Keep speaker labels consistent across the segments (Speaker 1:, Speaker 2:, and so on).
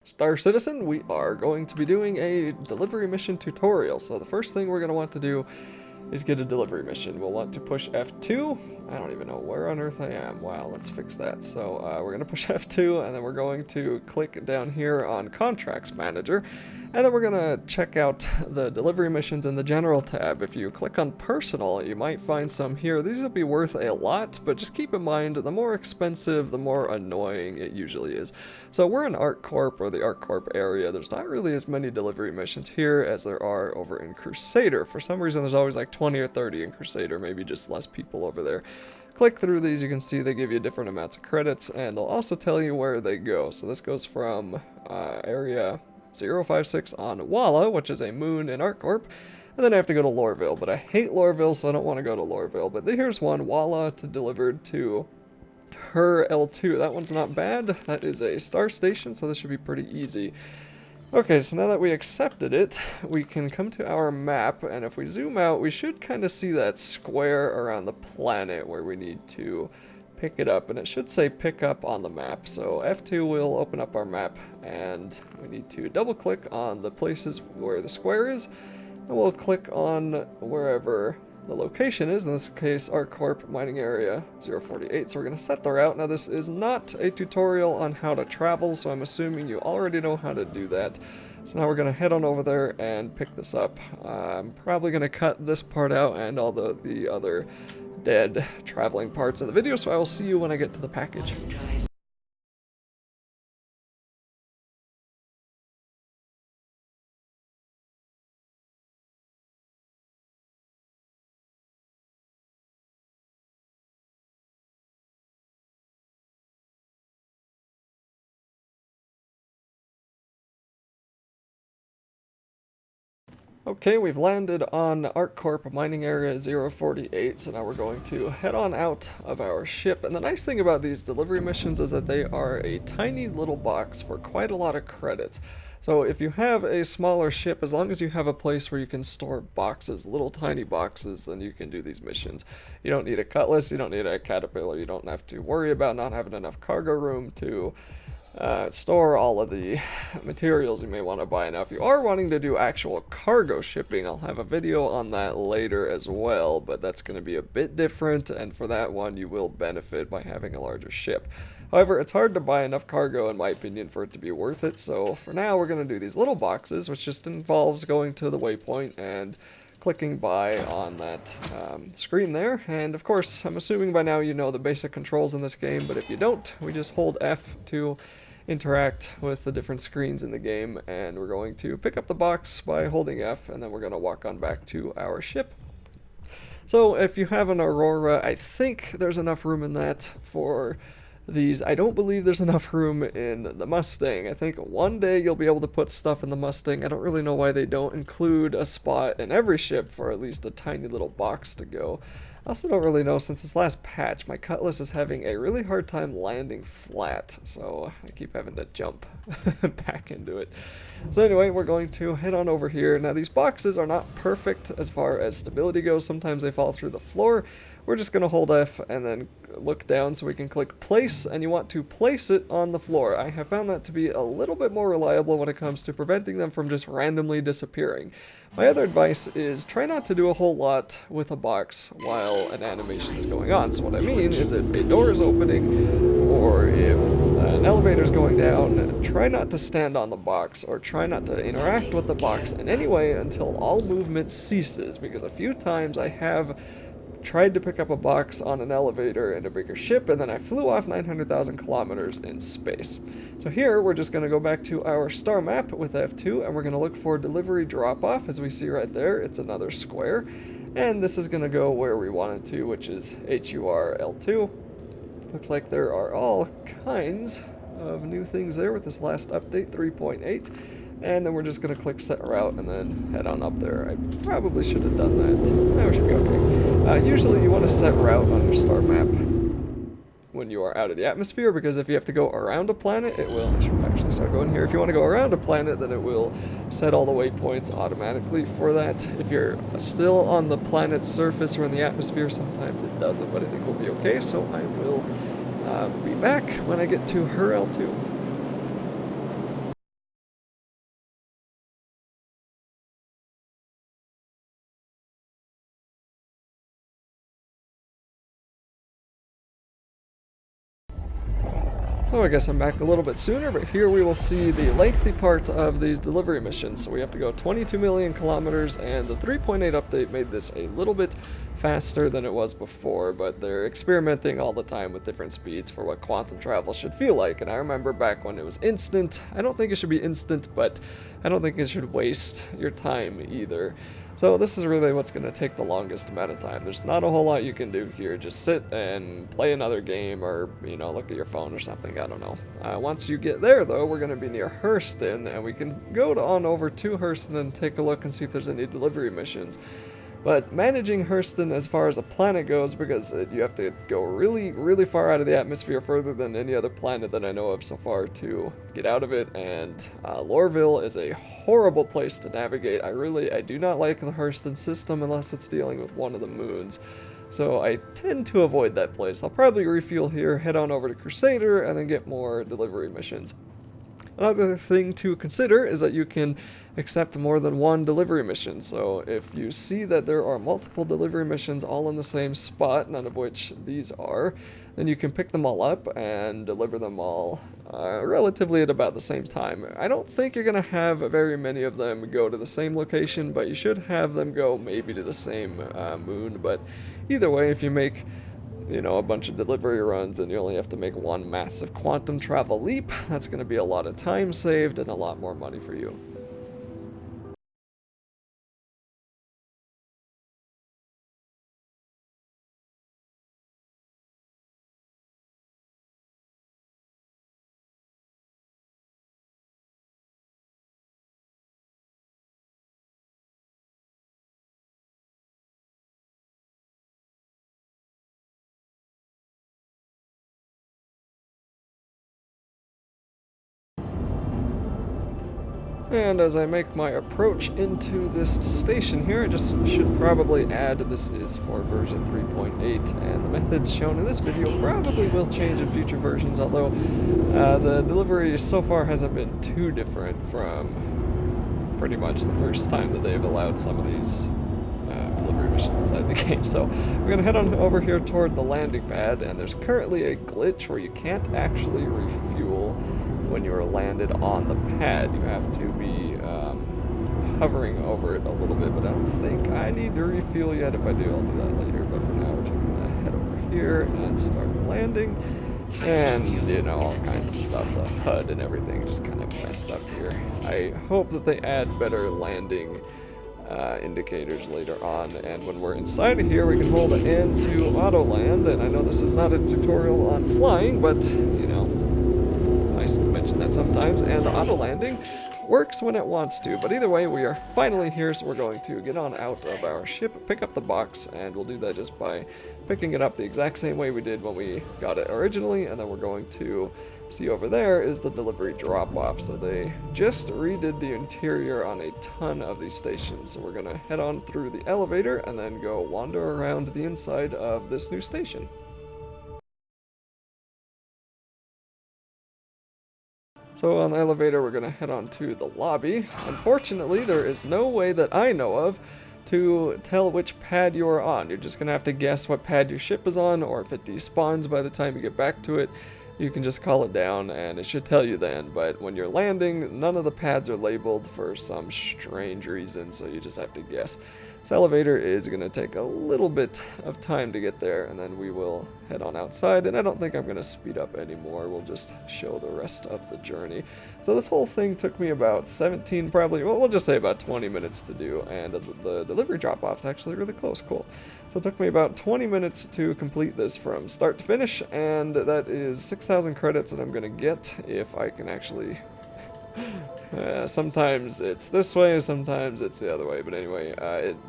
Speaker 1: Star Citizen, we are going to be doing a delivery mission tutorial. So the first thing we're going to want to do is get a delivery mission. We'll want to push F2. I don't even know where on earth I am. Wow, let's fix that. So we're going to push F2, and then we're going to click down here on Contracts Manager, and then we're going to check out the delivery missions in the General tab. If you click on Personal, you might find some here. These will be worth a lot, but just keep in mind, the more expensive, the more annoying it usually is. So we're in ArcCorp, or the ArcCorp area. There's not really as many delivery missions here as there are over in Crusader. For some reason, there's always like 20 or 30 in Crusader, maybe just less people over there. Click through these, you can see they give you different amounts of credits, and they'll also tell you where they go. So this goes from area 056 on Walla, which is a moon in ArcCorp, and then I have to go to Lorville, but I hate Lorville, so I don't want to go to Lorville. But here's one, Walla to delivered to her L2. That one's not bad. That is a star station, so this should be pretty easy. Okay, so now that we accepted it, we can come to our map, and if we zoom out, we should kind of see that square around the planet where we need to pick it up, and it should say pick up on the map. So F2 will open up our map, and we need to double click on the places where the square is, and we'll click on wherever the location is, in this case ArcCorp mining area 048. So we're going to set the route. Now this is not a tutorial on how to travel, so I'm assuming you already know how to do that. So now we're going to head on over there and pick this up. I'm probably going to cut this part out and all the other dead traveling parts of the video, so I will see you when I get to the package. Okay, we've landed on ArcCorp mining area 048, so now we're going to head on out of our ship. And the nice thing about these delivery missions is that they are a tiny little box for quite a lot of credits. So if you have a smaller ship, as long as you have a place where you can store boxes, little tiny boxes, then you can do these missions. You don't need a cutlass, you don't need a caterpillar, you don't have to worry about not having enough cargo room to store all of the materials you may want to buy. Now, if you are wanting to do actual cargo shipping, I'll have a video on that later as well, but that's going to be a bit different, and for that one, you will benefit by having a larger ship. However, it's hard to buy enough cargo, in my opinion, for it to be worth it, so for now, we're going to do these little boxes, which just involves going to the waypoint and clicking buy on that screen there. And of course, I'm assuming by now you know the basic controls in this game, but if you don't, we just hold F to interact with the different screens in the game, and we're going to pick up the box by holding F, and then we're going to walk on back to our ship. So if you have an Aurora, I think there's enough room in that for these. I don't believe there's enough room in the Mustang. I think one day you'll be able to put stuff in the Mustang. I don't really know why they don't include a spot in every ship for at least a tiny little box to go. I also don't really know, since this last patch, my Cutlass is having a really hard time landing flat, so I keep having to jump back into it. So anyway, we're going to head on over here. Now these boxes are not perfect as far as stability goes. Sometimes they fall through the floor. We're just going to hold F and then look down so we can click place, and you want to place it on the floor. I have found that to be a little bit more reliable when it comes to preventing them from just randomly disappearing. My other advice is try not to do a whole lot with a box while an animation is going on. So what I mean is, if a door is opening or if an elevator is going down, try not to stand on the box or try not to interact with the box in any way until all movement ceases, because a few times I have tried to pick up a box on an elevator in a bigger ship, and then I flew off 900,000 kilometers in space. So here, we're just going to go back to our star map with F2, and we're going to look for delivery drop-off. As we see right there, it's another square, and this is going to go where we want it to, which is HUR L2. Looks like there are all kinds of new things there with this last update, 3.8. And then we're just going to click set route and then head on up there. I probably should have done that. We should be okay. Usually you want to set route on your star map when you are out of the atmosphere, because if you have to go around a planet, it will, I should actually start going here. If you want to go around a planet, then it will set all the waypoints automatically for that. If you're still on the planet's surface or in the atmosphere, sometimes it doesn't, but I think we'll be okay. So I will be back when I get to her L2. So I guess I'm back a little bit sooner, but here we will see the lengthy part of these delivery missions. So we have to go 22 million kilometers, and the 3.8 update made this a little bit faster than it was before, but they're experimenting all the time with different speeds for what quantum travel should feel like. And I remember back when it was instant. I don't think it should be instant, but I don't think it should waste your time either. So this is really what's going to take the longest amount of time. There's not a whole lot you can do here. Just sit and play another game or, you know, look at your phone or something. I don't know. Once you get there, though, we're going to be near Hurston, and we can go on over to Hurston and take a look and see if there's any delivery missions. But managing Hurston as far as a planet goes, because you have to go really, really far out of the atmosphere, further than any other planet that I know of so far, to get out of it, and Lorville is a horrible place to navigate. I do not like the Hurston system unless it's dealing with one of the moons. So I tend to avoid that place. I'll probably refuel here, head on over to Crusader, and then get more delivery missions. Another thing to consider is that you can accept more than one delivery mission. So if you see that there are multiple delivery missions all in the same spot, none of which these are, then you can pick them all up and deliver them all relatively at about the same time. I don't think you're going to have very many of them go to the same location, but you should have them go maybe to the same moon. But either way, if you make a bunch of delivery runs and you only have to make one massive quantum travel leap, that's going to be a lot of time saved and a lot more money for you. And as I make my approach into this station here, I just should probably add this is for version 3.8, and the methods shown in this video probably will change in future versions, although the delivery so far hasn't been too different from pretty much the first time that they've allowed some of these delivery missions inside the game. So we're going to head on over here toward the landing pad, and there's currently a glitch where you can't actually refuel when you are landed on the pad. You have to be hovering over it a little bit, but I don't think I need to refuel yet. If I do, I'll do that later, but for now we're just gonna head over here and start landing, and all kinds of stuff. The HUD and everything just kind of messed up here. I hope that they add better landing indicators later on, and when we're inside of here we can hold N to auto land. And I know this is not a tutorial on flying, but nice to mention that sometimes, and the auto landing works when it wants to. But either way, we are finally here, so we're going to get on out of our ship, pick up the box, and we'll do that just by picking it up the exact same way we did when we got it originally. And then we're going to see over there is the delivery drop-off. So they just redid the interior on a ton of these stations, so we're gonna head on through the elevator and then go wander around the inside of this new station. So on the elevator, we're going to head on to the lobby. Unfortunately, there is no way that I know of to tell which pad you are on. You're just going to have to guess what pad your ship is on, or if it despawns by the time you get back to it, you can just call it down and it should tell you then. But when you're landing, none of the pads are labeled for some strange reason, so you just have to guess. This elevator is going to take a little bit of time to get there, and then we will head on outside, and I don't think I'm going to speed up anymore. We'll just show the rest of the journey. So this whole thing took me about 17, probably, well, we'll just say about 20 minutes to do, and the delivery drop-off's actually really close. Cool. So it took me about 20 minutes to complete this from start to finish, and that is 6,000 credits that I'm going to get if I can actually... sometimes it's this way, sometimes it's the other way, but anyway,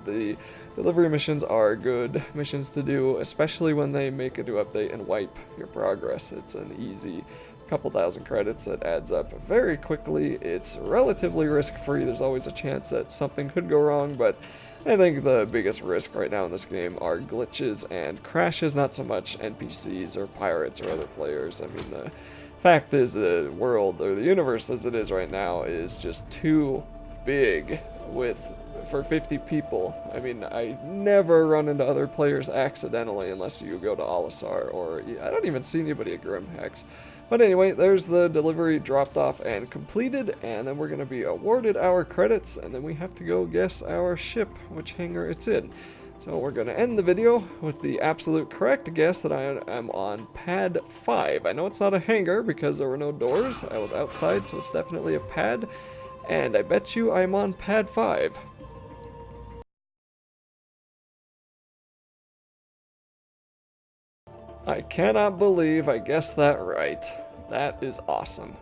Speaker 1: the delivery missions are good missions to do, especially when they make a new update and wipe your progress. It's an easy couple thousand credits that adds up very quickly. It's relatively risk-free. There's always a chance that something could go wrong, but I think the biggest risk right now in this game are glitches and crashes, not so much NPCs or pirates or other players. I mean, the fact is the world, or the universe as it is right now, is just too big for 50 people. I mean, I never run into other players accidentally unless you go to Olisar, or I don't even see anybody at Grimhex. But anyway, there's the delivery dropped off and completed, and then we're going to be awarded our credits, and then we have to go guess our ship, which hangar it's in. So we're going to end the video with the absolute correct guess that I am on pad 5. I know it's not a hangar because there were no doors. I was outside, so it's definitely a pad. And I bet you I'm on pad 5. I cannot believe I guessed that right. That is awesome.